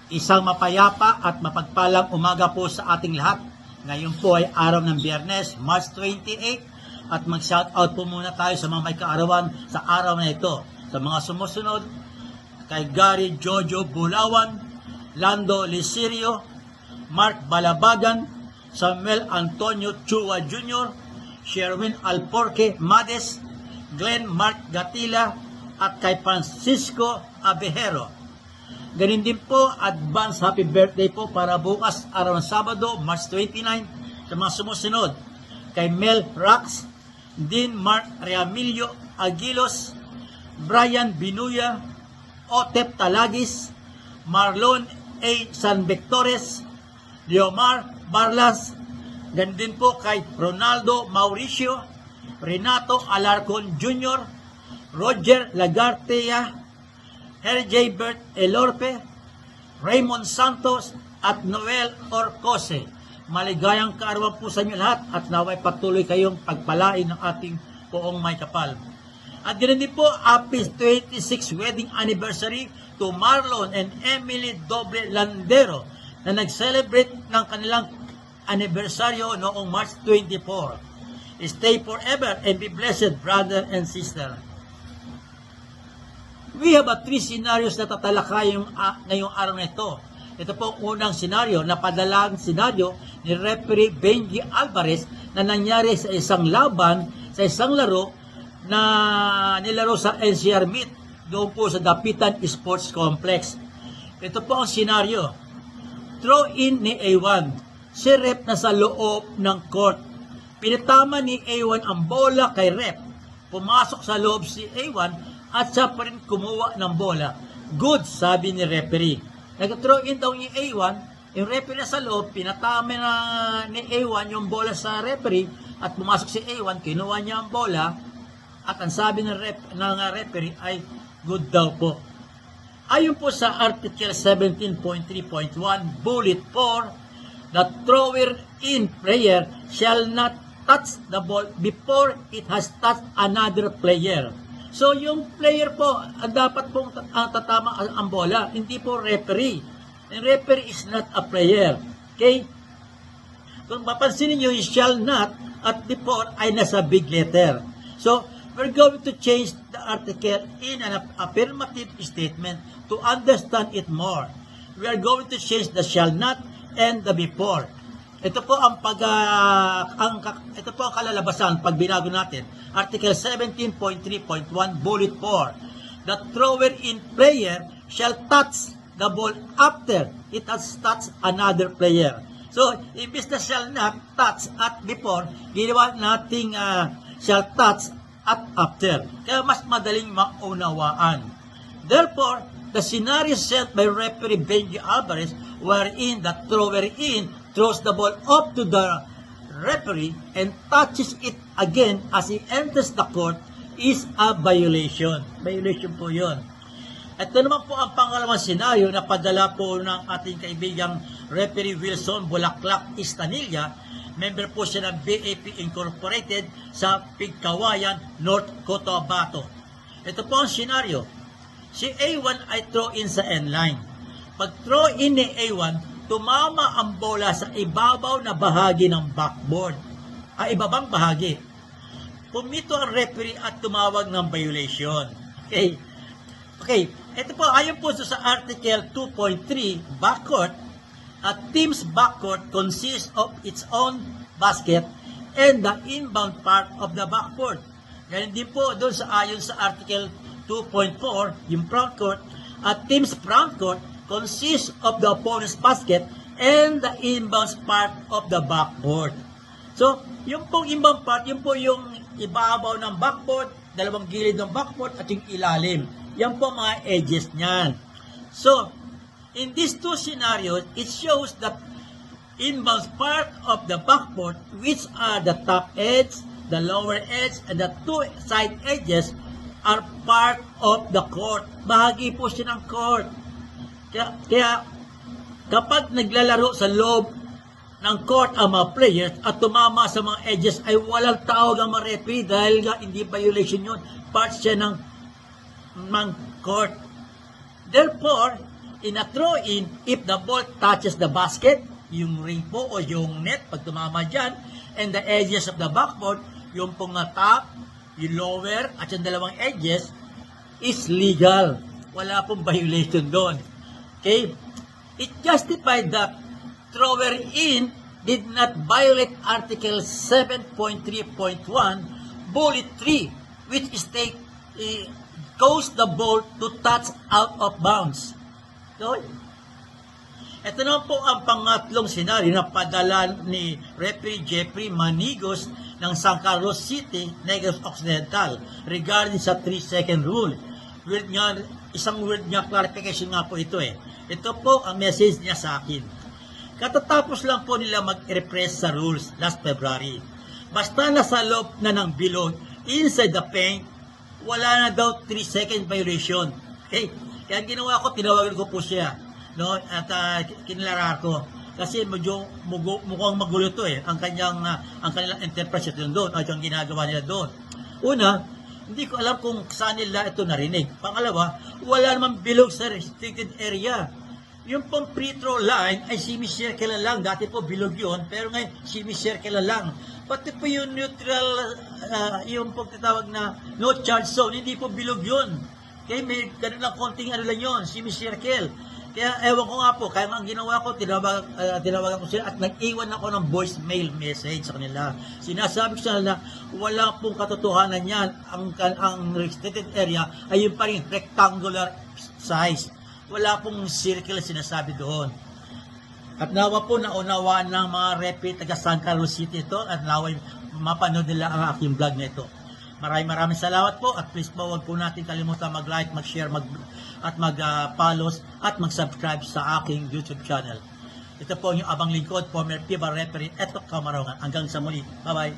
Isang mapayapa at mapagpalang umaga po sa ating lahat. Ngayon po ay araw ng Biyernes, March 28, at mag-shoutout po muna tayo sa mga may kaarawan sa araw na ito. Sa mga sumusunod, kay Gary Jojo Bulawan, Lando Lisirio, Mark Balabagan, Samuel Antonio Chua Jr., Sherwin Alporque Mades, Glenn Mark Gatila, at kay Francisco Abejero. Ganun din po, advance happy birthday po para bukas, araw ng Sabado, March 29, sa mga sumusunod. Kay Mel Rax, Dean Mark Reamilio Aguilos, Brian Binuya, Otep Talagis, Marlon A. San Victores, Leomar Barlas, ganun din po kay Ronaldo Mauricio, Renato Alarcon Jr., Roger Lagartea, R.J. Bert Elorpe, Raymond Santos, at Noel Orcose. Maligayang kaarawan po sa inyo lahat at naway patuloy kayong pagpalain ng ating poong may kapal. At ganoon din po, happy 26th wedding anniversary to Marlon and Emily Doble Landero na nag-celebrate ng kanilang anibersaryo noong March 24. Stay forever and be blessed, brother and sister. We have 3 scenarios na tatalakay ngayong araw na ito. Ito po ang unang senaryo, napadalang senaryo ni referee Benji Alvarez na nangyari sa isang laban, sa isang laro na nilaro sa NCR Meet doon po sa Dapitan Sports Complex. Ito po ang senaryo. Throw in ni A1. Si rep na sa loob ng court. Pinatama ni A1 ang bola kay rep. Pumasok sa loob si A1 at siya pa rin kumuha ng bola. Good, sabi ni referee. Nag-throw in daw ni A1, yung referee na sa loob, pinatama na ni A1 yung bola sa referee at pumasok si A1, kinuha niya ang bola at ang sabi ng referee ay good daw po. Ayon po sa Article 17.3.1, Bullet 4, the thrower in player shall not touch the ball before it has touched another player. So, yung player po, dapat pong tatama ang bola, hindi po referee. And referee is not a player. Okay? Kung mapansin niyo, shall not at before ay nasa big letter. So, we're going to change the article in an affirmative statement to understand it more. We are going to change the shall not and the before. Ito po ang ito po ang kalalabasan pag binago natin. Article 17.3.1 Bullet 4. The thrower in player shall touch the ball after it has touched another player. So, imbis na shall not touch at before, ginawa nating shall touch at after. Kaya mas madaling maunawaan. Therefore, the scenario set by referee Benji Alvarez wherein the thrower in throws the ball up to the referee and touches it again as he enters the court is a violation. Violation po yun. Ito naman po ang pangalawang senaryo na padala po ng ating kaibigang referee Wilson Bulaklak Istanilla. Member po siya ng BAP Incorporated sa Pigkawayan, North Cotabato. Ito po ang senaryo. Si A1 ay throw in sa end line. Pag throw in ni A1, tumama ang bola sa ibabaw na bahagi ng backboard. Ibabang bahagi. Pumito ang referee at tumawag ng violation. Okay. Ito po, ayon po sa Article 2.3, backcourt, a team's backcourt consists of its own basket and the inbound part of the backcourt. Ganyan din po doon sa ayon sa Article 2.4, yung frontcourt, a team's frontcourt consists of the opponent's basket and the inbound part of the backboard. So, yung pong inbound part, yung po yung ibabaw ng backboard, dalawang gilid ng backboard at yung ilalim. Yan po mga edges niyan. So, in these two scenarios, it shows that inbound part of the backboard, which are the top edge, the lower edge, and the two side edges are part of the court. Bahagi po siya ng court. Kaya kapag naglalaro sa loob ng court ang mga players at tumama sa mga edges ay walang tawag ang mga referee dahil nga hindi violation yun. Part siya ng ng court. Therefore, in a throw-in, if the ball touches the basket, yung ring po o yung net, pag tumama dyan, and the edges of the backboard, yung pong top, yung lower, at yung dalawang edges, is legal. Wala pong violation doon. Okay? It justified that thrower in did not violate Article 7.3.1, Bullet 3, which state cause the ball to touch out of bounds. So, ito naman po ang pangatlong senaryo na padala ni Referee Jeffrey Manigos ng San Carlos City, Negros Occidental regarding sa 3-second rule. Isang word niya, clarification nga po ito eh. Ito po ang message niya sa akin. Katatapos lang po nila mag-repress sa rules last February. Basta nasa loob na ng bilog, inside the paint, wala na daw 3-second violation. Okay? Kaya ginawa ko, tinawagan ko po siya. No? At kinilarar ko. Kasi medyo mukhang magulo to eh. Ang kanilang interpretation doon at yung ginagawa nila doon. Una, hindi ko alam kung saan nila ito narinig. Pangalawa, wala namang bilog sa restricted area. Yung pong free throw line ay semicircle lang. Dati po bilog yun, pero ngayon semicircle lang. Pati po yung neutral, yung pong tatawag na no charge zone, hindi po bilog yun. Kaya may ganun lang konting ano lang yun, semicircle. Kaya ewan ko nga po, kaya ang ginawa ko, tinawagan ko sila at nag-iwan ako ng voicemail message sa kanila. Sinasabi ko sa kanila, wala pong katotohanan yan. Ang restricted area ay yung pa rin rectangular size. Wala pong circle sinasabi doon. At nawa po naunawaan ng mga referee taga San Carlos City ito at naway mapanood nila ang aking vlog na ito. Maraming salamat po at please po huwag po natin kalimutan mag-like, mag-share, at mag-follow at mag-subscribe sa aking YouTube channel. Ito po yung abang lingkod, former FIBA referee, Eto Kamarongan. Hanggang sa muli. Bye-bye.